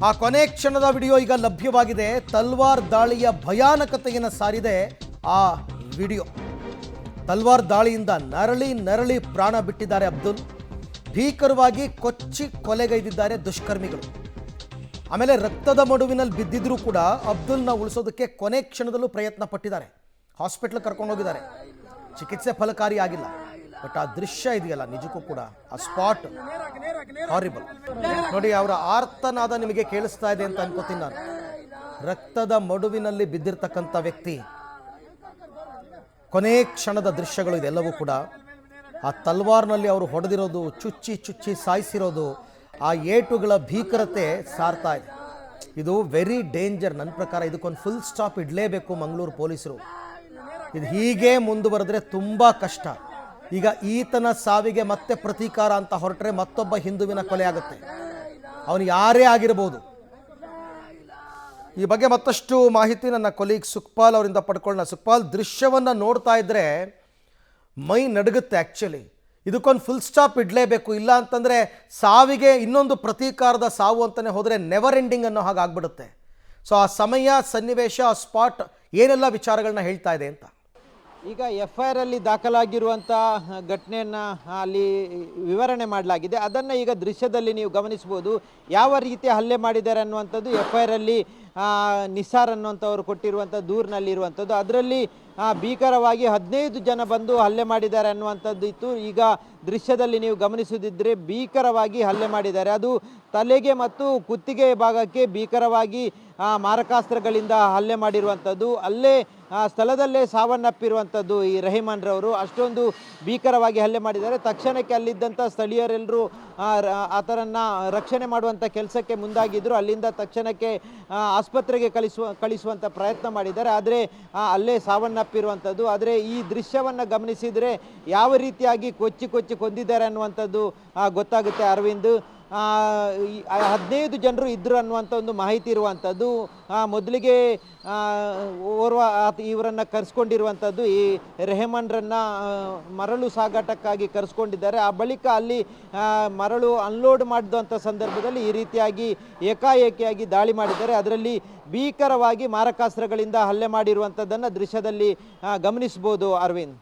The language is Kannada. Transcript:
ಆ ಕೊನೆ ಕ್ಷಣದ ವಿಡಿಯೋ ಈಗ ಲಭ್ಯವಾಗಿದೆ. ತಲ್ವಾರ್ ದಾಳಿಯ ಭಯಾನಕತೆಯನ್ನು ಸಾರಿದೆ ಆ ವಿಡಿಯೋ. ತಲ್ವಾರ್ ದಾಳಿಯಿಂದ ನರಳಿ ಪ್ರಾಣ ಬಿಟ್ಟಿದ್ದಾರೆ ಅಬ್ದುಲ್. ಭೀಕರವಾಗಿ ಕೊಚ್ಚಿ ಕೊಲೆಗೈದಿದ್ದಾರೆ ದುಷ್ಕರ್ಮಿಗಳು. ಆಮೇಲೆ ರಕ್ತದ ಮಡುವಿನಲ್ಲಿ ಬಿದ್ದಿದ್ರೂ ಕೂಡ ಅಬ್ದುಲ್ನ ಉಳಿಸೋದಕ್ಕೆ ಕೊನೆ ಕ್ಷಣದಲ್ಲೂ ಪ್ರಯತ್ನ ಪಟ್ಟಿದ್ದಾರೆ. ಹಾಸ್ಪಿಟಲ್ ಕರ್ಕೊಂಡು ಹೋಗಿದ್ದಾರೆ. ಚಿಕಿತ್ಸೆ ಫಲಕಾರಿಯಾಗಿಲ್ಲ. ಬಟ್ ಆ ದೃಶ್ಯ ಇದೆಯಲ್ಲ, ನಿಜಕ್ಕೂ ಕೂಡ ಆ ಸ್ಪಾಟ್ ಹಾರಿಬಲ್ ನೋಡಿ. ಅವರ ಆರ್ತನಾದ ನಿಮಗೆ ಕೇಳಿಸ್ತಾ ಇದೆ ಅಂತ ಅನ್ಕೋತೀನಿ ನಾನು. ರಕ್ತದ ಮಡುವಿನಲ್ಲಿ ಬಿದ್ದಿರ್ತಕ್ಕಂಥ ವ್ಯಕ್ತಿ, ಕೊನೆ ಕ್ಷಣದ ದೃಶ್ಯಗಳು ಇದೆಲ್ಲವೂ ಕೂಡ. ಆ ತಲ್ವಾರ್ನಲ್ಲಿ ಅವರು ಹೊಡೆದಿರೋದು, ಚುಚ್ಚಿ ಸಾಯಿಸಿರೋದು, ಆ ಏಟುಗಳ ಭೀಕರತೆ ಸಾರ್ತಾ ಇದೆ. ಇದು ವೆರಿ ಡೇಂಜರ್. ನನ್ನ ಪ್ರಕಾರ ಇದಕ್ಕೊಂದು ಫುಲ್ ಸ್ಟಾಪ್ ಇಡಲೇಬೇಕು ಮಂಗಳೂರು ಪೊಲೀಸರು. ಇದು ಹೀಗೆ ಮುಂದುವರೆದ್ರೆ ತುಂಬ ಕಷ್ಟ. ಈಗ ಈತನ ಸಾವಿಗೆ ಮತ್ತೆ ಪ್ರತೀಕಾರ ಅಂತ ಹೊರಟ್ರೆ ಮತ್ತೊಬ್ಬ ಹಿಂದುವಿನ ಕೊಲೆ ಆಗುತ್ತೆ. ಅವನು ಯಾರೇ ಆಗಿರಬಹುದು. ಈ ಬಗ್ಗೆ ಮತ್ತಷ್ಟು ಮಾಹಿತಿ ನನ್ನ ಕೊಲೀಗ್ ಸುಖಪಾಲ್ ಅವರಿಂದ ಪಡ್ಕೊಳ್ಳೋಣ. ಸುಖಪಾಲ್, ದೃಶ್ಯವನ್ನು ನೋಡ್ತಾ ಇದ್ರೆ ಮೈ ನಡುಗುತ್ತೆ. ಆ್ಯಕ್ಚುಲಿ ಇದಕ್ಕೊಂದು ಫುಲ್ ಸ್ಟಾಪ್ ಇಡಲೇಬೇಕು. ಇಲ್ಲ ಅಂತಂದರೆ ಸಾವಿಗೆ ಇನ್ನೊಂದು ಪ್ರತೀಕಾರದ ಸಾವು ಅಂತಲೇ ಹೋದರೆ ನೆವರ್ ಎಂಡಿಂಗ್ ಅನ್ನೋ ಹಾಗೆ ಆಗ್ಬಿಡುತ್ತೆ. ಸೊ ಆ ಸಮಯ, ಸನ್ನಿವೇಶ, ಆ ಸ್ಪಾಟ್ ಏನೆಲ್ಲ ವಿಚಾರಗಳನ್ನ ಹೇಳ್ತಾ ಇದೆ ಅಂತ. ಈಗ FIR ಅಲ್ಲಿ ದಾಖಲಾಗಿರುವಂಥ ಘಟನೆಯನ್ನು ಅಲ್ಲಿ ವಿವರಣೆ ಮಾಡಲಾಗಿದೆ. ಅದನ್ನು ಈಗ ದೃಶ್ಯದಲ್ಲಿ ನೀವು ಗಮನಿಸ್ಬೋದು. ಯಾವ ರೀತಿ ಹಲ್ಲೆ ಮಾಡಿದ್ದಾರೆ ಅನ್ನುವಂಥದ್ದು FIR ಅಲ್ಲಿ ನಿಸಾರ್ ಅನ್ನುವಂಥವ್ರು ಕೊಟ್ಟಿರುವಂಥ ದೂರಿನಲ್ಲಿರುವಂಥದ್ದು. ಅದರಲ್ಲಿ ಭೀಕರವಾಗಿ 15 ಜನ ಬಂದು ಹಲ್ಲೆ ಮಾಡಿದ್ದಾರೆ ಅನ್ನುವಂಥದ್ದು ಇತ್ತು. ಈಗ ದೃಶ್ಯದಲ್ಲಿ ನೀವು ಗಮನಿಸುತ್ತಿದ್ದರೆ ಭೀಕರವಾಗಿ ಹಲ್ಲೆ ಮಾಡಿದ್ದಾರೆ. ಅದು ತಲೆಗೆ ಮತ್ತು ಕುತ್ತಿಗೆ ಭಾಗಕ್ಕೆ ಭೀಕರವಾಗಿ ಮಾರಕಾಸ್ತ್ರಗಳಿಂದ ಹಲ್ಲೆ ಮಾಡಿರುವಂಥದ್ದು. ಅಲ್ಲೇ ಸ್ಥಳದಲ್ಲೇ ಸಾವನ್ನಪ್ಪಿರುವಂಥದ್ದು ಈ ರೆಹಮಾನ್ರವರು. ಅಷ್ಟೊಂದು ಭೀಕರವಾಗಿ ಹಲ್ಲೆ ಮಾಡಿದ್ದಾರೆ. ತಕ್ಷಣಕ್ಕೆ ಅಲ್ಲಿದ್ದಂಥ ಸ್ಥಳೀಯರೆಲ್ಲರೂ ಆತನನ್ನು ರಕ್ಷಣೆ ಮಾಡುವಂಥ ಕೆಲಸಕ್ಕೆ ಮುಂದಾಗಿದ್ದರು. ಅಲ್ಲಿಂದ ತಕ್ಷಣಕ್ಕೆ ಆಸ್ಪತ್ರೆಗೆ ಕಳಿಸುವಂಥ ಪ್ರಯತ್ನ ಮಾಡಿದ್ದಾರೆ. ಆದರೆ ಅಲ್ಲೇ ಸಾವನ್ನಪ್ಪಿರುವಂಥದ್ದು. ಆದರೆ ಈ ದೃಶ್ಯವನ್ನು ಗಮನಿಸಿದರೆ ಯಾವ ರೀತಿಯಾಗಿ ಕೊಚ್ಚಿ ಕೊಂದಿದ್ದಾರೆ ಅನ್ನುವಂಥದ್ದು ಗೊತ್ತಾಗುತ್ತೆ ಅರವಿಂದ್. 15 ಜನರು ಇದ್ದರು ಅನ್ನುವಂಥ ಒಂದು ಮಾಹಿತಿ ಇರುವಂಥದ್ದು. ಮೊದಲಿಗೆ ಇವರನ್ನು ಕರೆಸ್ಕೊಂಡಿರುವಂಥದ್ದು ಈ ರೆಹಮಾನ್ರನ್ನು ಮರಳು ಸಾಗಾಟಕ್ಕಾಗಿ ಕರೆಸ್ಕೊಂಡಿದ್ದಾರೆ. ಆ ಬಳಿಕ ಅಲ್ಲಿ ಮರಳು ಅನ್ಲೋಡ್ ಮಾಡಿದಂಥ ಸಂದರ್ಭದಲ್ಲಿ ಈ ರೀತಿಯಾಗಿ ಏಕಾಏಕಿಯಾಗಿ ದಾಳಿ ಮಾಡಿದ್ದಾರೆ. ಅದರಲ್ಲಿ ಭೀಕರವಾಗಿ ಮಾರಕಾಸ್ತ್ರಗಳಿಂದ ಹಲ್ಲೆ ಮಾಡಿರುವಂಥದ್ದನ್ನು ದೃಶ್ಯದಲ್ಲಿ ಗಮನಿಸ್ಬೋದು ಅರವಿಂದ್.